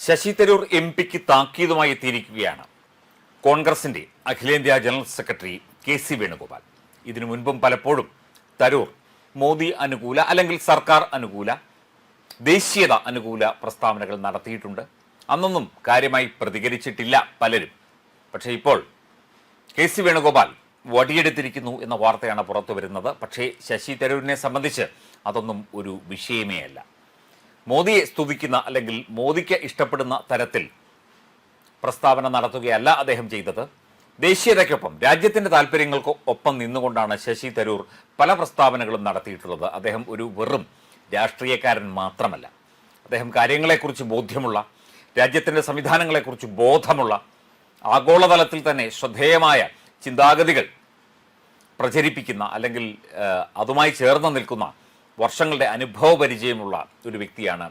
Sasi Tharoor M പിക്ക് താക്കീതുമായി എത്തിയിരിക്കുകയാണ് കോൺഗ്രസിന്റെ അഖിലേന്ത്യാ ജനറൽ സെക്രട്ടറി കെ.സി. വേണുഗോപാൽ. ഇതിനു മുൻപും പലപ്പോഴും തരൂർ മോദി അനുകൂല അല്ലെങ്കിൽ സർക്കാർ അനുകൂല ദേശീയത അനുകൂല പ്രസ്താവനകൾ നടത്തിയിട്ടുണ്ട്. അന്നൊന്നും കാര്യമായി പ്രതികരിച്ചിട്ടില്ല പലരും. പക്ഷേ ഇപ്പോൾ കെ.സി. വേണുഗോപാൽ വടിയെടുത്തിരിക്കുന്നു എന്ന വാർത്തയാണ് പുറത്തു വരുന്നത്. പക്ഷേ ശശി തരൂരിനെ സംബന്ധിച്ച് അതൊന്നും ഒരു വിഷയമേ അല്ല. മോദിയെ സ്തുതിക്കുന്ന അല്ലെങ്കിൽ മോദിക്ക് ഇഷ്ടപ്പെടുന്ന തരത്തിൽ പ്രസ്താവന നടത്തുകയല്ല അദ്ദേഹം ചെയ്തത്. ദേശീയതയ്ക്കൊപ്പം രാജ്യത്തിന്റെ താല്പര്യങ്ങൾക്ക് ഒപ്പം നിന്നുകൊണ്ടാണ് ശശി തരൂർ പല പ്രസ്താവനകളും നടത്തിയിട്ടുള്ളത്. അദ്ദേഹം ഒരു വെറും രാഷ്ട്രീയക്കാരൻ മാത്രമല്ല. അദ്ദേഹം കാര്യങ്ങളെക്കുറിച്ച് ബോധ്യമുള്ള, രാജ്യത്തിന്റെ സംവിധാനങ്ങളെക്കുറിച്ച് ബോധമുള്ള, ആഗോളതലത്തിൽ തന്നെ ശ്രദ്ധേയമായ ചിന്താഗതികൾ പ്രചരിപ്പിക്കുന്ന അല്ലെങ്കിൽ അതുമായി ചേർന്ന് നിൽക്കുന്ന വർഷങ്ങളുടെ അനുഭവ പരിചയമുള്ള ഒരു വ്യക്തിയാണ്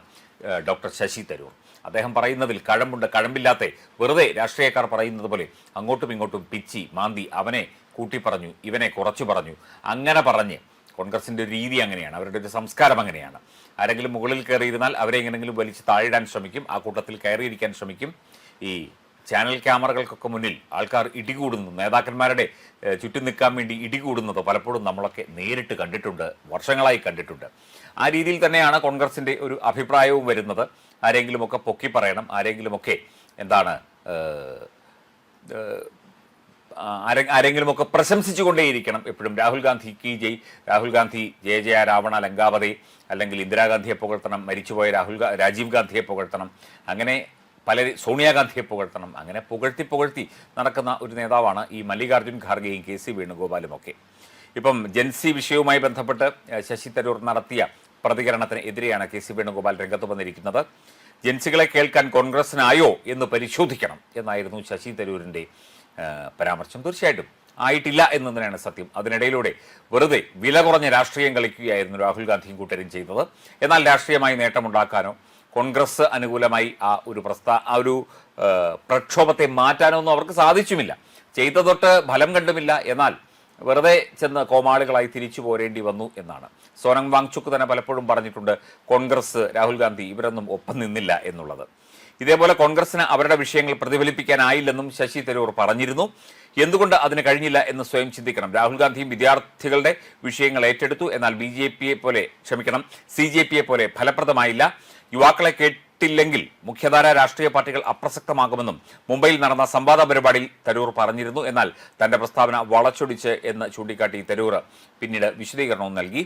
ഡോക്ടർ ശശി തരൂർ. അദ്ദേഹം പറയുന്നതിൽ കഴമ്പുണ്ട്, കഴമ്പില്ലാത്ത വെറുതെ രാഷ്ട്രീയക്കാർ പറയുന്നത് പോലെ അങ്ങോട്ടും ഇങ്ങോട്ടും പിച്ചി മാന്തി അവനെ കൂട്ടി പറഞ്ഞു, ഇവനെ കുറച്ചു പറഞ്ഞു, അങ്ങനെ പറഞ്ഞ് കോൺഗ്രസിൻ്റെ ഒരു രീതി അങ്ങനെയാണ്, അവരുടെ ഒരു സംസ്കാരം അങ്ങനെയാണ്. ആരെങ്കിലും മുകളിൽ കയറിയിരുന്നാൽ അവരെ എങ്ങനെയെങ്കിലും വലിച്ച് താഴിടാൻ ശ്രമിക്കും, ആ കൂട്ടത്തിൽ കയറിയിരിക്കാൻ ശ്രമിക്കും. ഈ ചാനൽ ക്യാമറകൾക്കൊക്കെ മുന്നിൽ ആൾക്കാർ ഇടികൂടുന്നു, നേതാക്കന്മാരുടെ ചുറ്റും നിൽക്കാൻ വേണ്ടി ഇടികൂടുന്നത് പലപ്പോഴും നമ്മളൊക്കെ നേരിട്ട് കണ്ടിട്ടുണ്ട്, വർഷങ്ങളായി കണ്ടിട്ടുണ്ട്. ആ രീതിയിൽ തന്നെയാണ് കോൺഗ്രസിൻ്റെ ഒരു അഭിപ്രായവും വരുന്നത്. ആരെങ്കിലുമൊക്കെ പൊക്കി പറയണം, ആരെങ്കിലുമൊക്കെ എന്താണ് ആരെങ്കിലുമൊക്കെ പ്രശംസിച്ചുകൊണ്ടേയിരിക്കണം എപ്പോഴും. രാഹുൽ ഗാന്ധി കി ജയ്, രാഹുൽ ഗാന്ധി ജയ ജയ രാവണ ലങ്കാവതേ, അല്ലെങ്കിൽ ഇന്ദിരാഗാന്ധിയെ പുകഴ്ത്തണം, മരിച്ചുപോയ രാജീവ് ഗാന്ധിയെ പുകഴ്ത്തണം, അങ്ങനെ സോണിയാഗാന്ധിയെ പുകഴ്ത്തണം, അങ്ങനെ പുകഴ്ത്തി നടക്കുന്ന ഒരു നേതാവാണ് ഈ മല്ലികാർജ്ജുൻ ഖാർഗെയും കെ.സി. വേണുഗോപാലും ഒക്കെ. ഇപ്പം ജൻസി വിഷയവുമായി ബന്ധപ്പെട്ട് ശശി തരൂർ നടത്തിയ പ്രതികരണത്തിന് എതിരെയാണ് കെ.സി. വേണുഗോപാൽ രംഗത്ത് വന്നിരിക്കുന്നത്. ജൻസികളെ കേൾക്കാൻ കോൺഗ്രസിനായോ എന്ന് പരിശോധിക്കണം എന്നായിരുന്നു ശശി തരൂരിൻ്റെ പരാമർശം. തീർച്ചയായിട്ടും ആയിട്ടില്ല എന്ന് തന്നെയാണ് സത്യം. അതിനിടയിലൂടെ വെറുതെ വില കുറഞ്ഞ രാഷ്ട്രീയം കളിക്കുകയായിരുന്നു രാഹുൽ ഗാന്ധിയും കൂട്ടരും ചെയ്തത്. എന്നാൽ രാഷ്ട്രീയമായി നേട്ടമുണ്ടാക്കാനോ കോൺഗ്രസ് അനുകൂലമായി ആ ഒരു പ്രക്ഷോഭത്തെ മാറ്റാനോ ഒന്നും അവർക്ക് സാധിച്ചുമില്ല. ചെയ്തതൊട്ട് ഫലം കണ്ടുമില്ല. എന്നാൽ വെറുതെ ചെന്ന് കോമാളികളായി തിരിച്ചു പോരേണ്ടി വന്നു എന്നാണ്. സോനം വാങ്ചുക്ക് തന്നെ പലപ്പോഴും പറഞ്ഞിട്ടുണ്ട്, കോൺഗ്രസ്, രാഹുൽ ഗാന്ധി ഇവരൊന്നും ഒപ്പം നിന്നില്ല എന്നുള്ളത്. ഇതേപോലെ കോൺഗ്രസിന് അവരുടെ വിഷയങ്ങൾ പ്രതിഫലിപ്പിക്കാനായില്ലെന്നും ശശി തരൂർ പറഞ്ഞിരുന്നു. എന്തുകൊണ്ട് അതിന് കഴിഞ്ഞില്ല എന്ന് സ്വയം ചിന്തിക്കണം. രാഹുൽ ഗാന്ധിയും വിദ്യാർത്ഥികളുടെ വിഷയങ്ങൾ ഏറ്റെടുത്തു, എന്നാൽ CJP പോലെ ഫലപ്രദമായില്ല. യുവാക്കളെ കേട്ടില്ലെങ്കിൽ മുഖ്യധാര രാഷ്ട്രീയ പാർട്ടികൾ അപ്രസക്തമാകുമെന്നും മുംബൈയിൽ നടന്ന സംവാദ പരിപാടിയിൽ തരൂർ പറഞ്ഞിരുന്നു. എന്നാൽ തന്റെ പ്രസ്താവന വളച്ചൊടിച്ച് എന്ന് ചൂണ്ടിക്കാട്ടി തരൂർ പിന്നീട് വിശദീകരണവും നൽകി.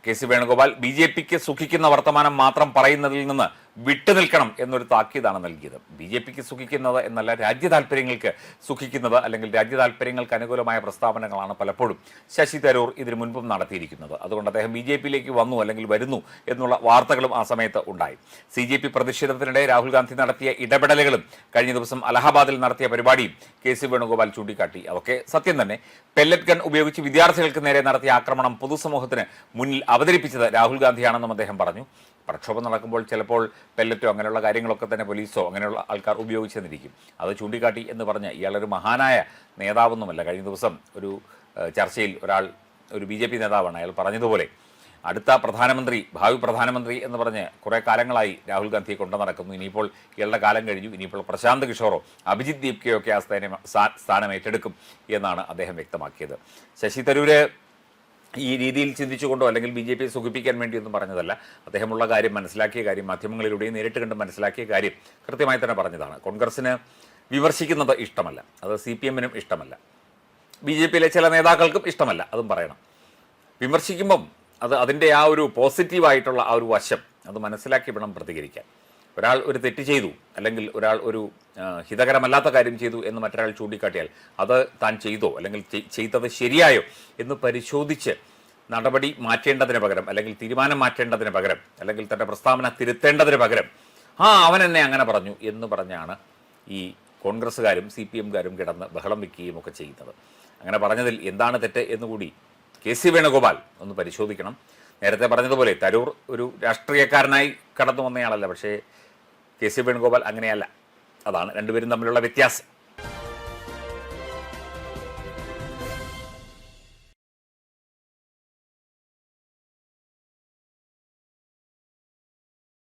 കെ.സി. വേണുഗോപാൽ BJPക്ക് സുഖിക്കുന്ന വർത്തമാനം മാത്രം പറയുന്നതിൽ നിന്ന് വിട്ടുനിൽക്കണം എന്നൊരു താക്കീതാണ് നൽകിയത്. BJPക്ക് സുഖിക്കുന്നത് എന്നല്ല, രാജ്യ താല്പര്യങ്ങൾക്ക് സുഖിക്കുന്നത് അല്ലെങ്കിൽ രാജ്യ താല്പര്യങ്ങൾക്ക് അനുകൂലമായ പ്രസ്താവനകളാണ് പലപ്പോഴും ശശി തരൂർ ഇതിനു മുൻപും നടത്തിയിരിക്കുന്നത്. അതുകൊണ്ട് അദ്ദേഹം BJPയിലേക്ക് വന്നു അല്ലെങ്കിൽ വരുന്നു എന്നുള്ള വാർത്തകളും ആ സമയത്ത് ഉണ്ടായി. CJP പ്രതിഷേധത്തിനിടെ രാഹുൽ ഗാന്ധി നടത്തിയ ഇടപെടലുകളും കഴിഞ്ഞ ദിവസം അലഹാബാദിൽ നടത്തിയ പരിപാടിയും കെ.സി. വേണുഗോപാൽ ചൂണ്ടിക്കാട്ടി. അതൊക്കെ സത്യം തന്നെ. പെല്ലറ്റ് ഗൺ ഉപയോഗിച്ച് വിദ്യാർത്ഥികൾക്ക് നേരെ നടത്തിയ ആക്രമണം പൊതുസമൂഹത്തിന് മുന്നിൽ അവതരിപ്പിച്ചത് രാഹുൽ ഗാന്ധിയാണെന്നും അദ്ദേഹം പറഞ്ഞു. പ്രക്ഷോഭം നടക്കുമ്പോൾ ചിലപ്പോൾ പെല്ലറ്റോ അങ്ങനെയുള്ള കാര്യങ്ങളൊക്കെ തന്നെ പോലീസോ അങ്ങനെയുള്ള ആൾക്കാർ ഉപയോഗിച്ചെന്നിരിക്കും. അത് ചൂണ്ടിക്കാട്ടി എന്ന് പറഞ്ഞ് ഇയാളൊരു മഹാനായ നേതാവൊന്നുമല്ല. കഴിഞ്ഞ ദിവസം ഒരു ചർച്ചയിൽ ഒരു BJP നേതാവാണ്, അയാൾ പറഞ്ഞതുപോലെ അടുത്ത പ്രധാനമന്ത്രി, ഭാവി പ്രധാനമന്ത്രി എന്ന് പറഞ്ഞ് കുറേ കാലങ്ങളായി രാഹുൽ ഗാന്ധിയെ കൊണ്ടു നടക്കുന്നു. ഇനിയിപ്പോൾ ഇയാളുടെ കാലം കഴിഞ്ഞു. ഇനിയിപ്പോൾ പ്രശാന്ത് കിഷോറോ അഭിജിത് ദീപ്കയോ ഒക്കെ ആ സ്ഥാനം ഏറ്റെടുക്കും എന്നാണ് അദ്ദേഹം വ്യക്തമാക്കിയത്. ശശി തരൂര് ഈ രീതിയിൽ ചിന്തിച്ചുകൊണ്ടോ അല്ലെങ്കിൽ BJPയെ സുഖിപ്പിക്കാൻ വേണ്ടിയൊന്നും പറഞ്ഞതല്ല. അദ്ദേഹമുള്ള കാര്യം, മനസ്സിലാക്കിയ കാര്യം, മാധ്യമങ്ങളിലൂടെയും നേരിട്ട് കണ്ട് മനസ്സിലാക്കിയ കാര്യം കൃത്യമായി തന്നെ പറഞ്ഞതാണ്. കോൺഗ്രസിന് വിമർശിക്കുന്നത് ഇഷ്ടമല്ല, അത് CPMനും ഇഷ്ടമല്ല, BJPയിലെ ചില നേതാക്കൾക്കും ഇഷ്ടമല്ല, അതും പറയണം. വിമർശിക്കുമ്പം അതിൻ്റെ ആ ഒരു പോസിറ്റീവായിട്ടുള്ള ആ ഒരു വശം അത് മനസ്സിലാക്കി വേണം പ്രതികരിക്കാൻ. ഒരാൾ ഒരു തെറ്റ് ചെയ്തു അല്ലെങ്കിൽ ഒരാൾ ഒരു ഹിതകരമല്ലാത്ത കാര്യം ചെയ്തു എന്ന് മറ്റൊരാൾ ചൂണ്ടിക്കാട്ടിയാൽ അത് താൻ ചെയ്തോ അല്ലെങ്കിൽ ചെയ്തത് ശരിയായോ എന്ന് പരിശോധിച്ച് നടപടി മാറ്റേണ്ടതിന് പകരം അല്ലെങ്കിൽ തീരുമാനം മാറ്റേണ്ടതിന് പകരം അല്ലെങ്കിൽ തൻ്റെ പ്രസ്താവന തിരുത്തേണ്ടതിന് പകരം അവൻ എന്നെ അങ്ങനെ പറഞ്ഞു എന്ന് പറഞ്ഞാണ് ഈ കോൺഗ്രസ്സുകാരും CPMകാരും കിടന്ന് ബഹളം വയ്ക്കുകയും ഒക്കെ ചെയ്യുന്നത്. അങ്ങനെ പറഞ്ഞതിൽ എന്താണ് തെറ്റ് എന്നുകൂടി കെ.സി. വേണുഗോപാൽ ഒന്ന് പരിശോധിക്കണം. നേരത്തെ പറഞ്ഞതുപോലെ തരൂർ ഒരു രാഷ്ട്രീയക്കാരനായി കടന്നു വന്നയാളല്ല, പക്ഷേ കെ.സി. വേണുഗോപാൽ അങ്ങനെയല്ല. അതാണ് രണ്ടുപേരും തമ്മിലുള്ള വ്യത്യാസം.